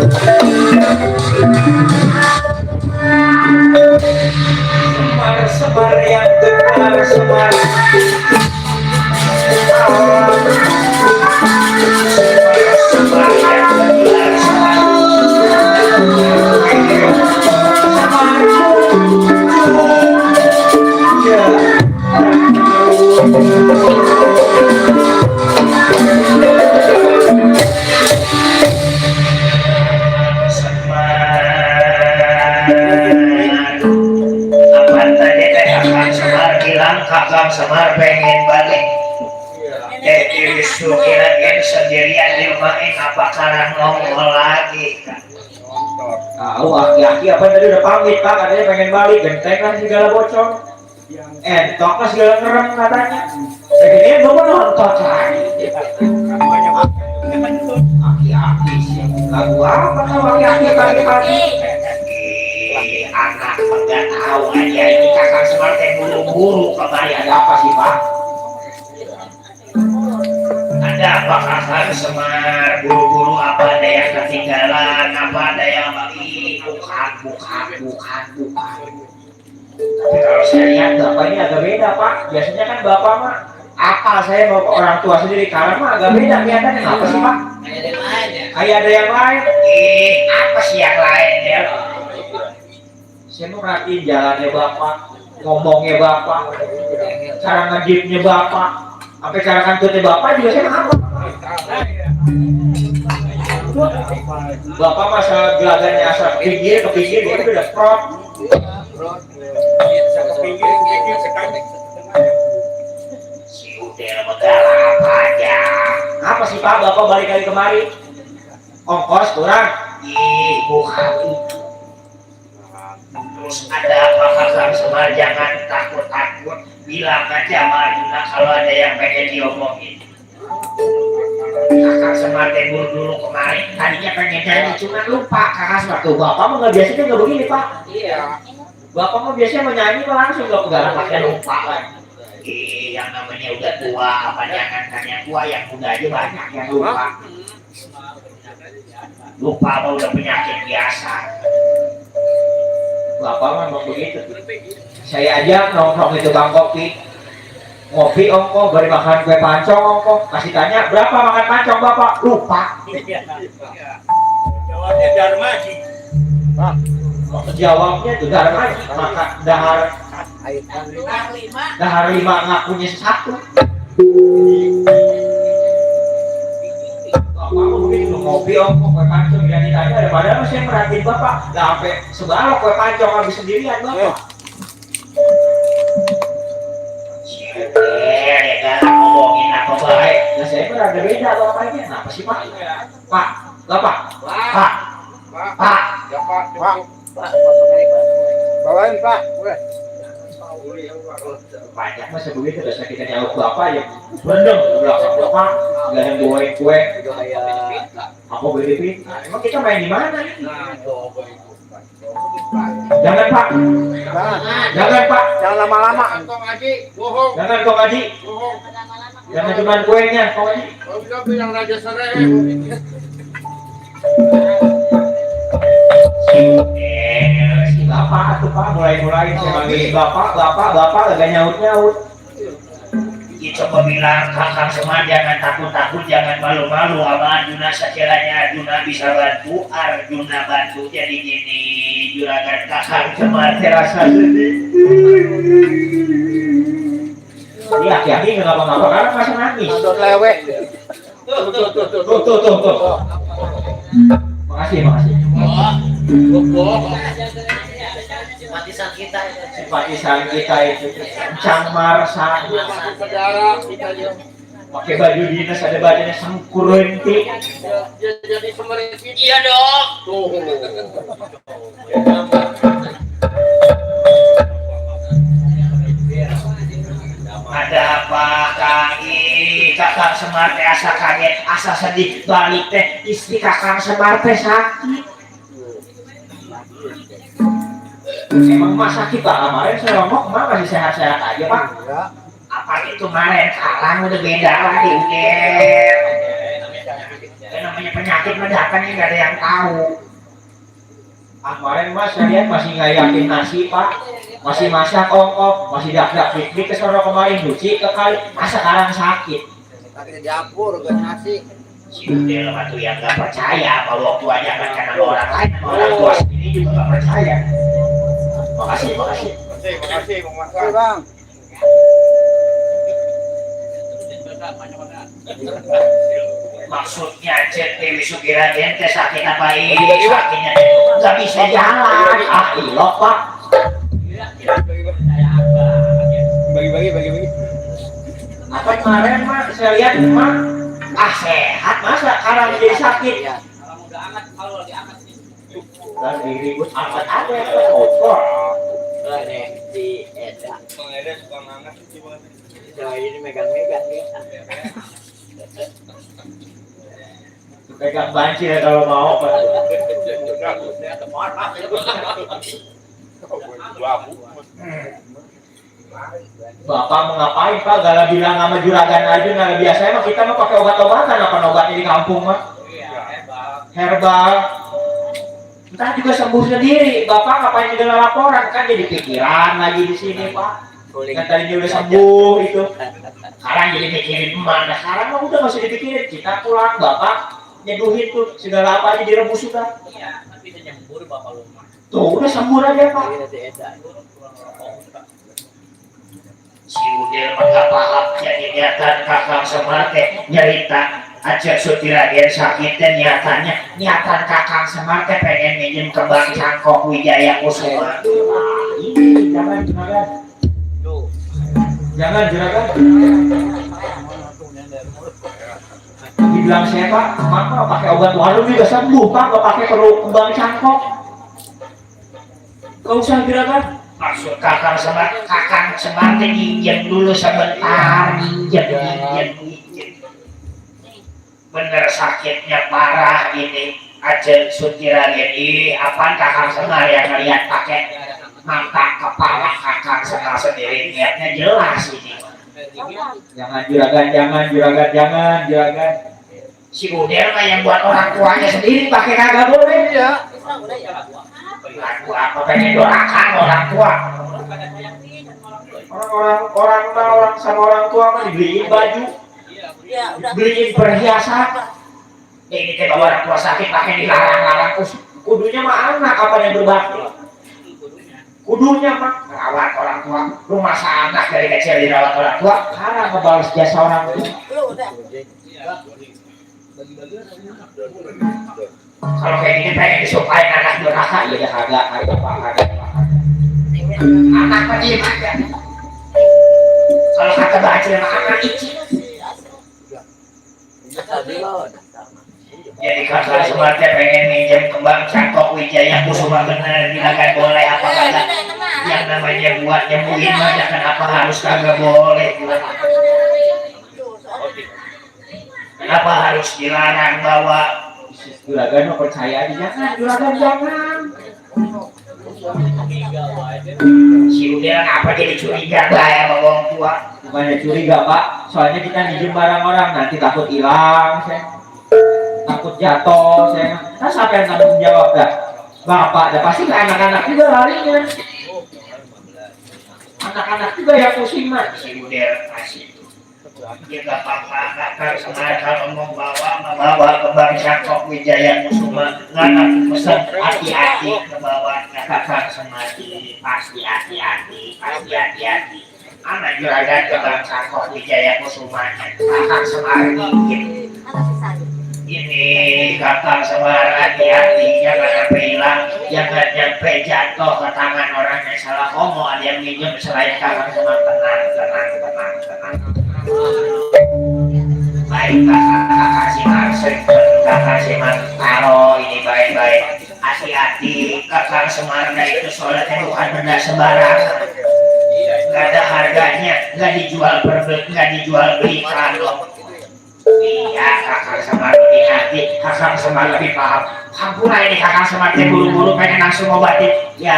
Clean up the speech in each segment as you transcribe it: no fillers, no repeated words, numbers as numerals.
Semar yang benar semar. Semar yang benar semar. Kakang Semar pengen balik. Irisu kira-kira sendirian di rumah ini apa karang nongol lagi? Tahu aki-aki apa tadi udah pamit pak, katanya pengen balik, gentengan segala bocor. Entoknya segala ngerem katanya. Begini gue mau nonton lagi. Aki-aki sih, lagu apa kalau aki-aki pagi-pagi? Anak nggak tahu aja ini kakak Semar teh buru-buru kembali. Ada apa sih pak? Ada apa kakak Semar buru-buru? Apa ada yang ketinggalan? Apa ada yang lagi? Bukan. Tapi kalau saya lihat bapak ini agak beda pak. Biasanya kan bapak mah akal saya mau orang tua sendiri, karena mah agak beda kelihatannya. Apa sih pak? Kayak ada yang lain. Apa sih yang lain ya? Saya mau perhatiin jalannya bapak, ngomongnya bapak, cara ngejipnya bapak, sampai cara kantutnya bapak juga saya hafal. Bapak masa gelagannya asal ke pinggir dia udah prot. Si Udel modal apa aja? Apa sih pak bapak balik lagi kemari? Ongkos kurang? Bukan itu. Terus ada apa kakak Semar, jangan takut-takut, bilang aja sama Arjuna kalau ada yang pengen diomongin. Kakak Semar tembur dulu kemarin, tadinya pengen nyanyi cuma lupa. Kakak Semar tuh bapak mah nggak biasanya nggak begini pak. Iya. Bapak mah biasanya mau nyanyi mah langsung nggak pegang pakai lupa kan. Yang namanya udah tua, apa jangan yang tua, yang muda aja banyak yang lupa. Lupa mah udah penyakit biasa. Bapak memang begitu. Saya aja nongkrong itu bang kopi, ngopi ongko, beri makan kue pancong ongko, kasih tanya berapa makan pancong bapak, lupa. Jawabnya Darmaji. Jawabnya itu Darmaji, maka dahar lima ngakunya satu. Bapak begitu ngopi ongko kue pancong dan ditanya ada padahal saya merhatiin bapak, nggak sampai sebalok kue pancong habis sendirian bapak. Ya kan ngomongin apa baik. Nah saya pun ada beda bapaknya. Kenapa sih pak? Pak, bapak, pak. Bawain pak. Banyak masa begitu udah kita nyawa bapak ya bener belakang bapak nggak yang bawain kue apa beli emang kita main di mana nih? Jangan pak, jangan lama-lama, jangan kong Haji, jangan cuma kuenya kong Haji. Yang raja sore. Si bapak tuh pak mulai saya manggil bapak agak nyaut. Coba bilang kakak Semar jangan takut, jangan malu-malu sama Arjuna. Sekiranya Arjuna bisa bantu, Arjuna bantu. Jadi gini juragan kakak Semar terasa sedih. Ini aki-aki nggak ngapa-ngapa karena masih nangis. Lewek. Tuh. Makasih. Simpatisan kita itu Cangmar pakai baju dinas, ada bajunya sengkurunti. Jadi semeriti. Iya dong. Tuh. Ada apa kakak Semar teh asa kaget, asa sedih balik teh istri kakak Semar teh sakit. Emang emak sakit pak? Kemarin saya ngomong emak masih sehat-sehat aja pak. Apa itu kemarin kalang udah beda lagi udah. namanya penyakit mendakan ini nggak ada yang tahu. Kemarin mas saya lihat masih ngayakin nasi pak, masih masak ongkok, masih dak piknik ke sono kemarin cuci ke kali, masa sekarang sakit. Sakit di dapur ke nasi. Si Udel tuh yang nggak percaya bahwa waktu aja kan karena orang lain, orang tua sendiri juga nggak percaya. Makasih. Makasih Bang. Maksudnya Cek Dewi Sugiraden teh sakit apa ini? Sakitnya nggak bisa jalan. Ah ilok pak. Bagi. Apa kemarin mas saya lihat mah Sehat masa karena jadi sakit. dan diribut angkat ada yang kotor. Si Eda. Suka ngangkat sih Bang. Ini megang-megang ya. Pegang banci ya kalau mau pak. Bapak mau ngapain pak? Gak bilang sama juragan aja, nah biasanya mah kita mah pakai obat-obatan, apa obatnya di kampung mah? Herbal. Ntar juga sembuh sendiri. Bapak ngapain juga laporan kan jadi pikiran lagi di sini pak. Kan tadinya udah sembuh itu. Sekarang jadi mikirin emak. Nah sekarang mah udah masih dipikirin. Kita pulang bapak nyeduhin tuh segala apa aja direbus sudah. Iya, tapi bisa nyembur bapak rumah. Tuh udah sembuh aja pak. Si Eda. Si Udel mah paham jadi niatan kakang Semar teh nyerita aja Sutiraden sakit dan niatan kakang Semar teh pengen minjem kembang cangkok Wijaya Kusuma. Ini jangan juragan. Jangan juragan. Dibilang saya pak, maka pakai obat warung juga sembuh pak, nggak pakai perlu kembang cangkok. Gak usah juragan. Maksud kakang Semar teh nginjem dulu sebentar, nginjem. Bener sakitnya parah ini aja Sutiraden apaan kakang Semar yang ngeliat pakai mata kepala kakang Semar sendiri niatnya jelas ini. Jangan juragan. Si Udel mah yang buat orang tuanya sendiri pakai kagak boleh ya. Orang pengen doakan orang tua. Orang sama orang tua mah dibeliin baju, beliin perhiasan. Ini teh bawa orang tua sakit pakai dilarang-larang. Kudunya mah anak apa yang berbakti. Kudunya mah Rawat orang tua, rumah anak dari kecil dirawat orang tua. karena ngebalas jasa orang tua. Kalau kayak gini pengen disumpahin anak durhaka, Iya kagak apa. anak mah diem aja. Kalau kata bacil mah anak icin. Jadi kakak Semar teh pengen minjem kembang cangkok Wijaya Kusuma bener bilang boleh apa kagak? Yang namanya buat nyembuhin mah jangan apa harus kagak boleh. Kenapa harus dilarang bawa? Juragan mah percaya aja, jangan. Si Udel ngapa jadi curiga ya sama orang tua? Bukannya curiga pak, soalnya kita minjem barang orang nanti takut hilang, takut jatuh, Nah siapa yang tanggung jawab dah? Bapak, dah pasti ke anak-anak juga larinya. Anak-anak juga yang pusing mah. Si Udel kasih. Dia gak apa-apa, kakak Semar kalau mau bawa kembang cangkok Wijaya Kusuma nggak pesan hati-hati ke bawah kakak Semar pasti hati-hati. Anak juragan kembang cangkok Wijaya Kusuma kakak Semar ini kakak Semar hati-hati jangan sampai hilang, jangan sampai jatuh ke tangan orang yang salah ngomong. Ada yang minjem selain kakak Semar. Tenang. Baik kakak Semar taruh ini baik-baik, hati-hati. Kakak Semar itu sholatnya bukan benda sembarangan, nggak ada harganya, nggak dijual belikan loh. Iya kakak Semar lebih hati, kakak Semar lebih paham. Hampura ini Kakang Semar teh buru-buru pengen langsung ngobatin. Ya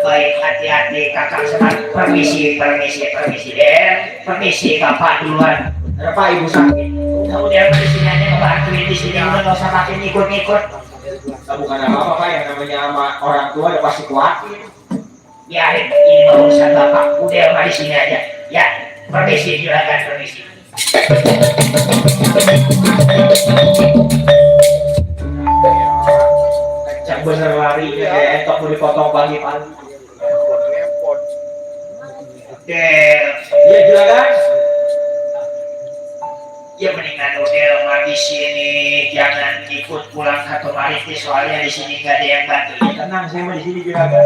baik, hati-hati Kakang Semar. Permisi Bapak duluan. Pak Ibu sakit. Udah di sini aja ngebantuin di sini, udah nggak usah pakai ngikut-ngikut. Bukan apa-apa Pak, yang namanya sama orang tua udah pasti kuat. Biarin, ini mah urusan Bapak. Udah mah di sini aja. Ya, permisi juragan, permisi. Kencang bener larinya kayak entok mau dipotong pagi-pagi. Oke, Iya juragan. ya mendingan udah mah di sini, jangan ikut pulang ke kemarin soalnya di sini nggak ada yang bantu. Tenang, saya mah di sini juragan.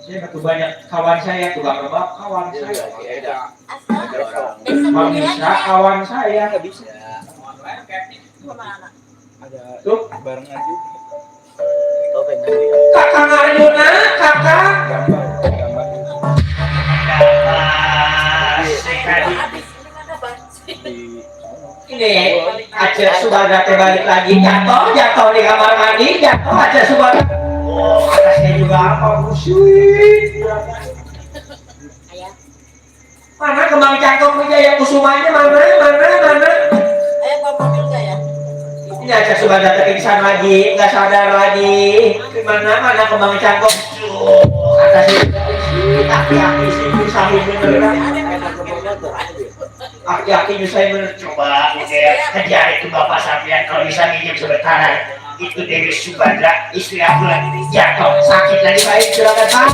Saya ketemu banyak kawan saya, tukang rebab kawan saya. Bang Misra kawan saya. Tuh, barengan juga. Kakang Arjuna, kakang. Ini Aceh Subada teh balik lagi jatuh di kamar mandi, Aceh Subada. Oh, atasnya juga apa musuh? Mana kembang cangkok Wijaya Kusumanya mana? Ini Aceh Subada teh pingsan lagi, nggak sadar lagi. Mana kembang cangkok? Atasnya aki-aki sih nyusahin bener. Aki-aki nyusahin bener. Coba kejar itu Bapak Sapian kalau bisa minjem sebentar. Itu Dewi Subadra, istri aku lagi jatuh sakit lagi baik juragan Pak.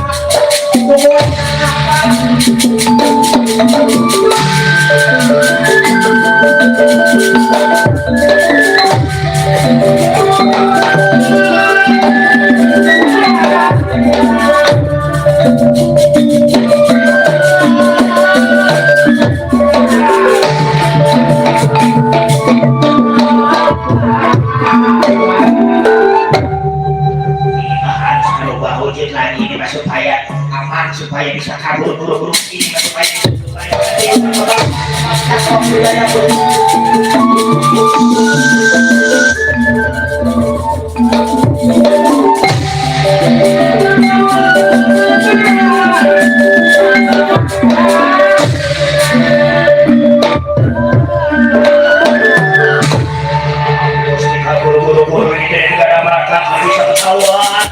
Lagi ini supaya aman, supaya bisa kabur buru-buru ini supaya buru-buru ini dari negara Maka bisa ketahuan.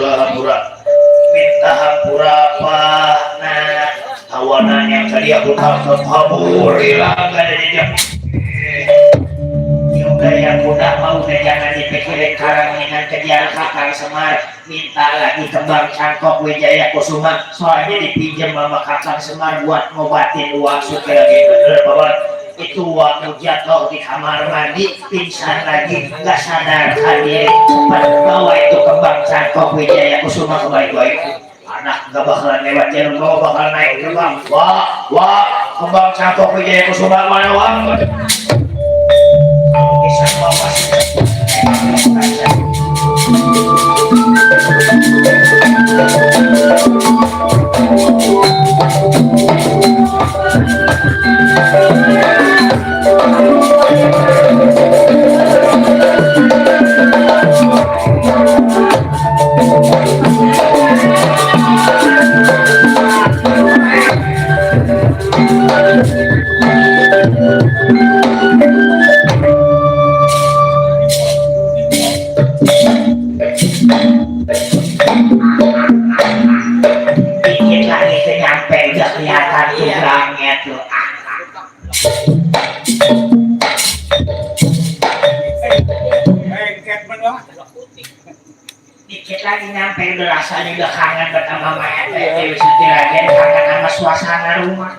Hampura minta hampura apa nah tawanan yang tadi aku tangkap hampurilah gak ada dia juga yang udah mau dan jangan dipikirin karang dengan kejar Kakang Semar minta lagi kembang cangkok Wijaya Kusuma soalnya dipinjam sama Kakang Semar buat ngobatin uang suka lagi bener Bapak itu waktu jatuh di kamar mandi pingsan lagi nggak sadarkan diri cepat bawa itu kembang cangkok Wijaya Kusuma ke baik-baik anak nggak bakalan lewat jarum bawa bakal naik gerbang wah kembang cangkok Wijaya Kusuma mana wang bisa bawa dikit lagi ke nyampe udah kelihatan tubrangnya tuh dikit lagi nyampe udah rasanya udah kangen bersama Maya Dewi Sutiragen kangen sama suasana rumah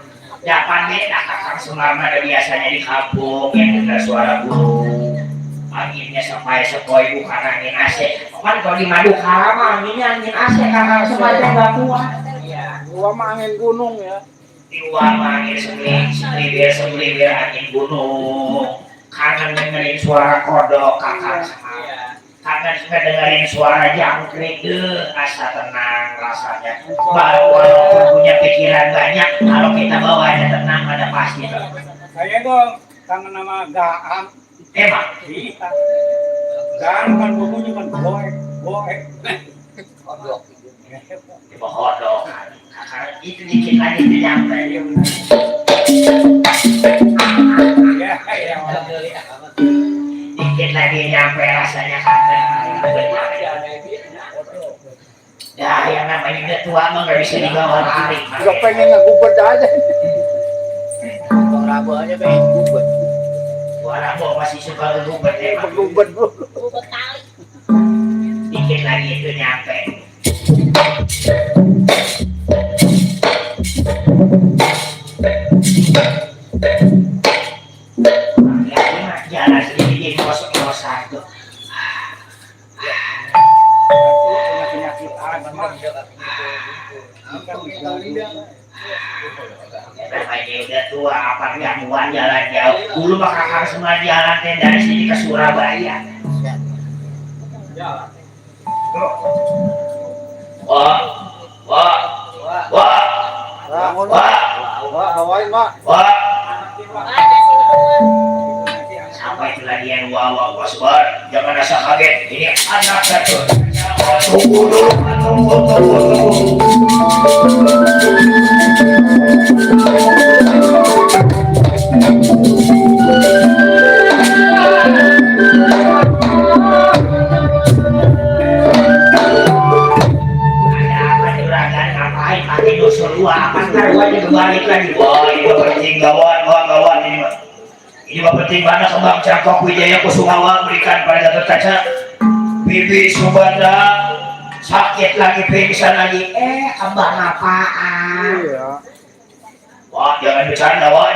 Dapat beda kakak selama ada biasanya di kampung yang dengar suara burung. Anginnya sampai sepoi bukan angin AC. Kan kalau di Madukara mah anginnya angin AC kakak semacam nggak kuat. Gua mah angin gunung ya. Di luar mah angin sebelibir angin gunung. Kangen dengerin suara kodok kakak. Kangen juga dengerin suara jangkrik, asa tenang rasanya. Walaupun punya pikiran banyak, kalau kita bawanya tenang ada pasti. Saya dong kangen nama Gaang. Emang? Iya. Gaang kan bunyi kan goek. Di kodok. Itu dikit lagi di nyampe. Ya. Dikit lagi nyampe rasanya kangen. Ya yang namanya udah tua mah nggak bisa dibawa lari. Gak pengen ngegubet aja. Bang Rabu aja pengen gubet. Gua Rabo masih suka ngegubet emang. Ngegubet bro. Gubet kali. Dikit lagi itu nyampe. Jalan sedikit kos-kosan tuh. Namanya udah tua, apa gangguan jalan jauh. Dulu mah kakak semua jalan dari sini ke Surabaya. Wah, wah, wah, Bangun, wah, Mak. Bawain, Mak. wah. Ada sih teman. Sampai itulah dia wah sebar. Jangan rasa kaget. Ini anak satu. Tunggu dulu, tunggu. Pakai dusur gua, apa ntar gua juga balik lagi. Wah, ini mah penting gawat ini mah. Ini mah penting banget kembang Cangkok Wijaya Kusumawa berikan pada Gatot Kaca. Bibi Subanda sakit lagi, pingsan lagi. Kembang apaan? Iya. Wah, jangan bercanda, wah.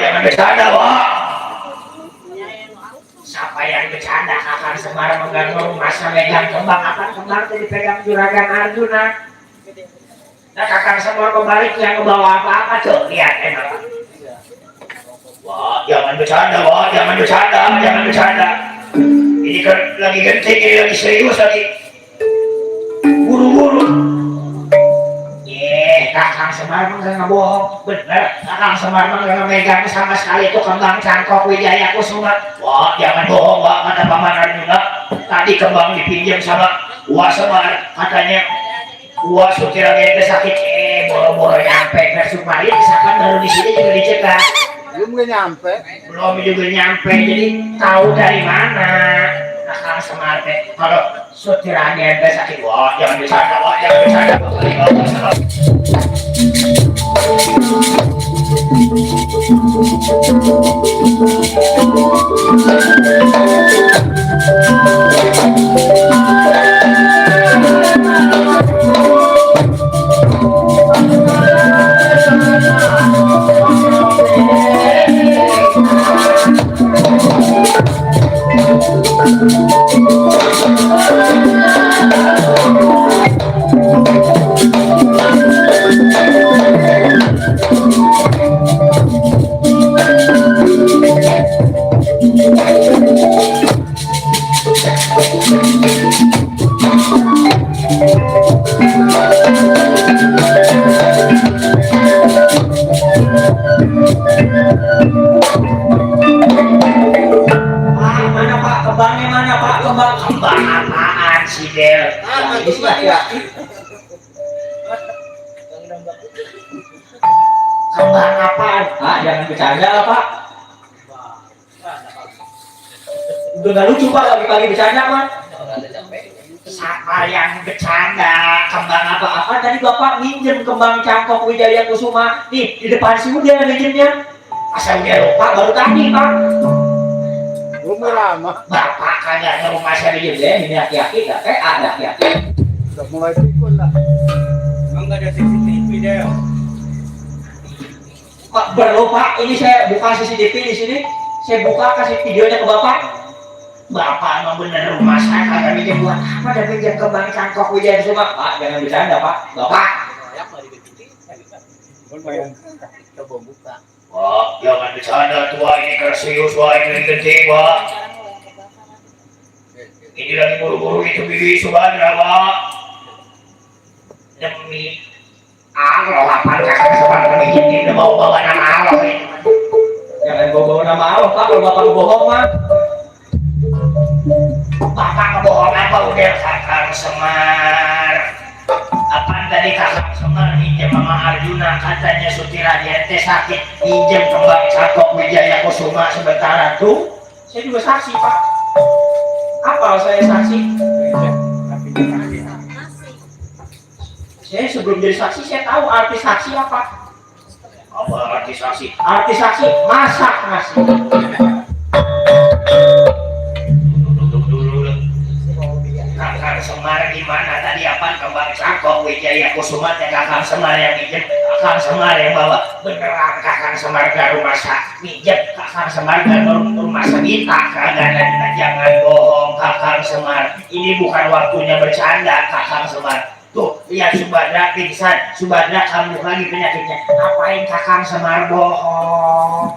Siapa yang bercanda? Kakak Semar mengganggu masa megang kembang apa? Kembang itu dipegang Juragan Arjuna. Nah kakak semua kembali yang ngebawa apa-apa tuh, lihat enak. Wah, jangan bercanda. Ini kan lagi genting, ini lagi serius lagi. Buru-buru. Kakang Semar mah nggak bohong, bener. Kakang Semar mah nggak megang sama sekali itu kembang Cangkok Wijaya Kusuma. Wah, jangan bohong, Wah, kata Paman Arjuna. Tadi kembang dipinjam sama Wah Semar, katanya. Wah, Sukira Gente sakit, boro-boro nyampe ke Sukmari, misalkan baru di sini juga dicegah. Belum juga nyampe, jadi tahu dari mana. Kakang Semar teh, kalau Sukira Gente sakit, wah jangan bercanda. Kembang apaan sih Del? Kembang apaan? Jangan bercanda lah Pak. Udah gak lucu Pak, lagi bercanda Pak. Siapa yang bercanda? Kembang Apa tadi Bapak minjem kembang Cangkok Wijaya Kusuma? Nih, di depan si Udah minjemnya. Asal dia lupa baru tadi Pak. Belum lama. Bapak kagak ke rumah saya minjem deh. Ini aki-aki gak? Ada aki-aki. Udah mulai pikun lah. Emang nggak ada CCTV deh? Pak, perlu Pak, ini saya buka CCTV di sini. Saya buka kasih videonya ke Bapak. Bapak emang bener rumah saya kagak minjem buat apa dan minjem ke Bank Cangkok Wijaya Kusuma. Pak, jangan bercanda Pak. Bapak. Royak mah dibikin. Lumayan. Coba buka. Wah, jangan bercanda tua ini serius wah ini genting wah. Ini lagi buru-buru itu bibi subhanallah wah. Demi Allah apa kakak sepan bikin ini mau bawa nama Allah ini. Jangan bawa nama Allah Pak, kalau Bapak bohong mah. Bapak kebohong apa udah kakak Semar. Apaan tadi kakak Semar minjem sama Arjuna katanya Sutira Jente sakit minjem ke Bank Cangkok Wijaya Kusuma sebentar tuh. Saya juga saksi Pak. Apa saya saksi? Saya sebelum jadi saksi saya tahu arti saksi apa. Apa arti saksi? Arti saksi masak nasi. Dulu. Kakak Semar gimana tadi apa ke Bank Cangkok Wijaya Kusuma teh kakak Semar yang minjem, kakak Semar yang bawa. Beneran kakak Semar ke rumah minjem, kakak Semar ke rumah sakit kagak ada. Jangan bohong kakak Semar. Ini bukan waktunya bercanda kakak Semar. Tuh, lihat Subadra pingsan, Subadra kambuh lagi penyakitnya. Ngapain kakak Semar bohong?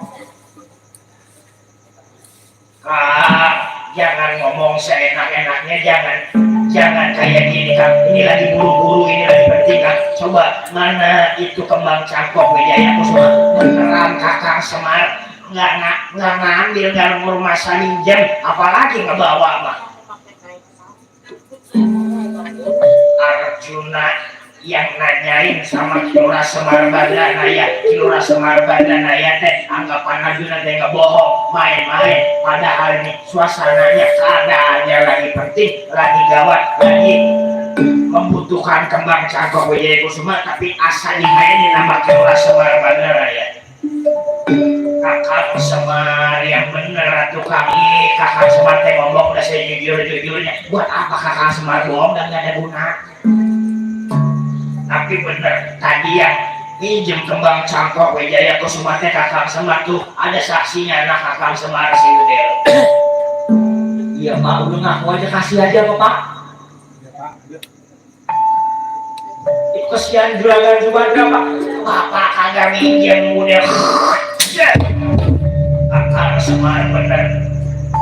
Kak, jangan ngomong seenak-enaknya, jangan kayak gini Kang. Ini lagi buru-buru, ini lagi penting Kang. Coba mana itu kembang Cangkok Wijaya Kusuma? Beneran kakak Semar nggak ngambil dalam rumah minjem, apalagi ngebawa mah. Arjuna yang nanyain sama Kilura Semar Badanaya, Kilura Semar Badanaya teh anggapan Arjuna teh nggak bohong, main-main. Padahal nih suasananya keadaannya lagi penting, lagi gawat, lagi membutuhkan kembang Cangkok Wijaya Kusuma, tapi asal dimainin nama Kilura Semar Badanaya. Kakak Semar yang bener tuh kami, kakak Semar teh ngomong udah saya jujur-jujurnya. Buat apa kakak Semar bohong dan gak ada guna? Tapi bener, tadi yang minjem kembang Cangkok Wijaya Kusuma teh kakak Semar tuh ada saksinya anak kakak Semar si Udel. Iya Pak, udah ngaku aja kasih aja Pak. Kesian juragan Subadra Pak. Bapak kagak minjem Udel. Kakak Semar bener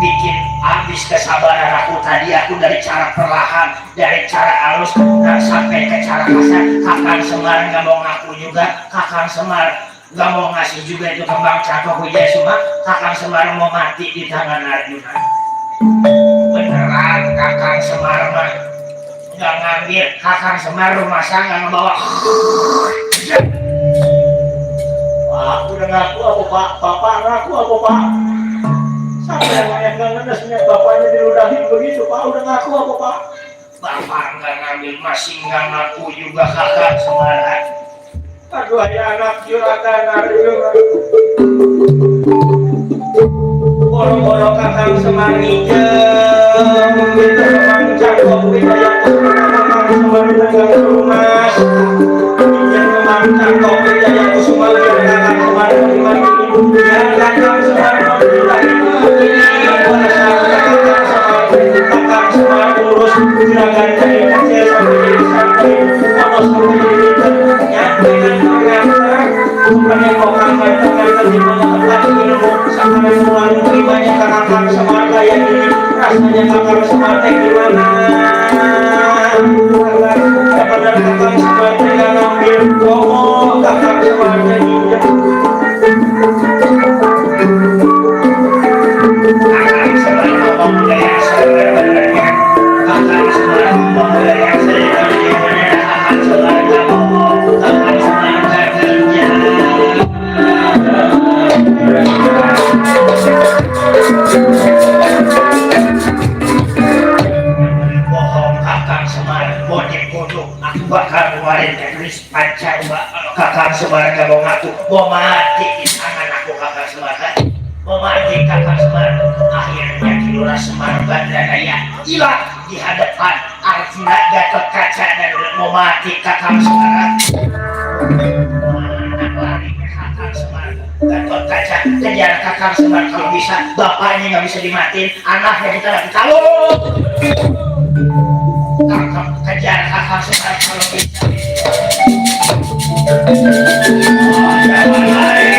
bikin habis kesabaran aku tadi. Aku dari cara perlahan, dari cara halus dan sampai ke cara kasar. Kakak Semar nggak mau ngaku juga. Kakak Semar nggak mau ngasih juga itu kembang Cangkok Wijaya Kusuma. Kakak Semar mau mati di tangan Arjuna. Beneran kakak Semar mah nggak ngambil. Kakak Semar rumah saya nggak ngebawa. Pak, udah ngaku apa Pak? Bapak ngaku apa Pak? Sampai yang nggak ngenesnya bapaknya diludahin begitu Pak, udah ngaku apa Pak? Bapak nggak ngambil, masih nggak ngaku juga kakak Semar. Aduh ya anak juragan Arjuna. Boro-boro kakak Semar minjem, itu memang Cangkok Wijaya Kusuma, kakak Semar dagang rumah. Minjem memang Cangkok Wijaya Kusuma, kakak Semar terima ini. Ya kakak Semar kakak Semar urus juragan dari kecil sampai sampai kalau sampai nyampe dengan supaya kau kakak terima tempat ilmu sampai mulai terimanya kakak Semar kayak gini. Rasanya kakak Semar teh gimana? Benar kakak Semar teh nggak ngambil ngomong kakak Semar teh minjem. Kakak Semar ngomong kayak sebenarnya. Kakak Semar ngomong kayak sebenarnya. Kakak Semar nggak ngomong. Kakak Semar nggak kerja. Bohong kakak Semar, bodik bodoh. Aku bakal ngeluarin teknis panca mbak. Kakak Semar nggak mau ngaku, mau mati di tangan aku kakak Semar. Mau mati kakak Semar. Akhirnya Kilura Semar Badanaya hilang di hadapan Arjuna Gatot Kaca dan mau mati kakak Semar. Mana lari kakak Semar? Gatot kaca kejar kakak Semar kalau bisa, bapaknya nggak bisa dimatiin, anaknya kita lagi kalau kakak kejar kakak Semar kalau bisa. Oh, jangan lari,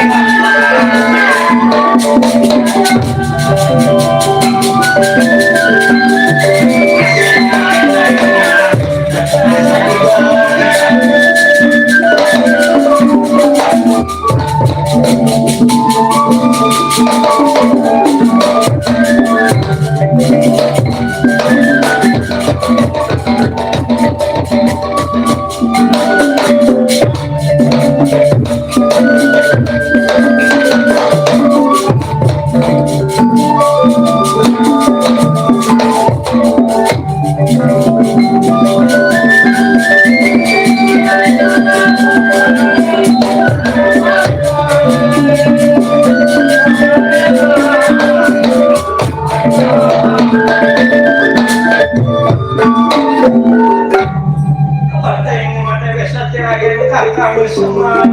kakak Semar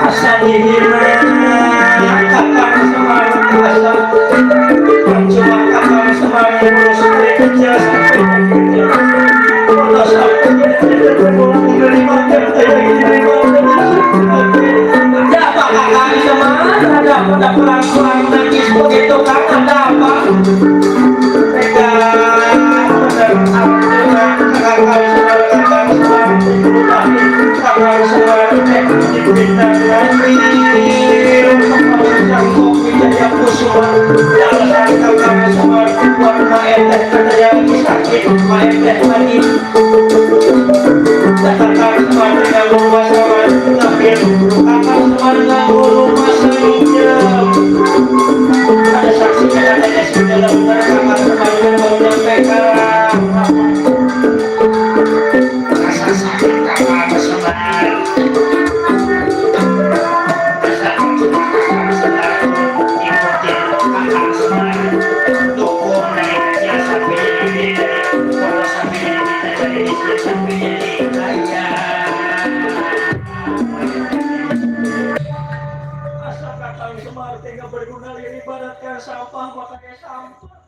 asal dihina kakak Semar asal percuma kakak Semar ngurus dari kecil sampai gede kalau sampai gede tergolong dari makan kayak gini ada apa kakak Semar ada perang nangis begitu kan ada apa ada saksinya adanya dalam kakak Semar mau menyampaikan rasa sakit kakak Semar. Sampah makanya sampah.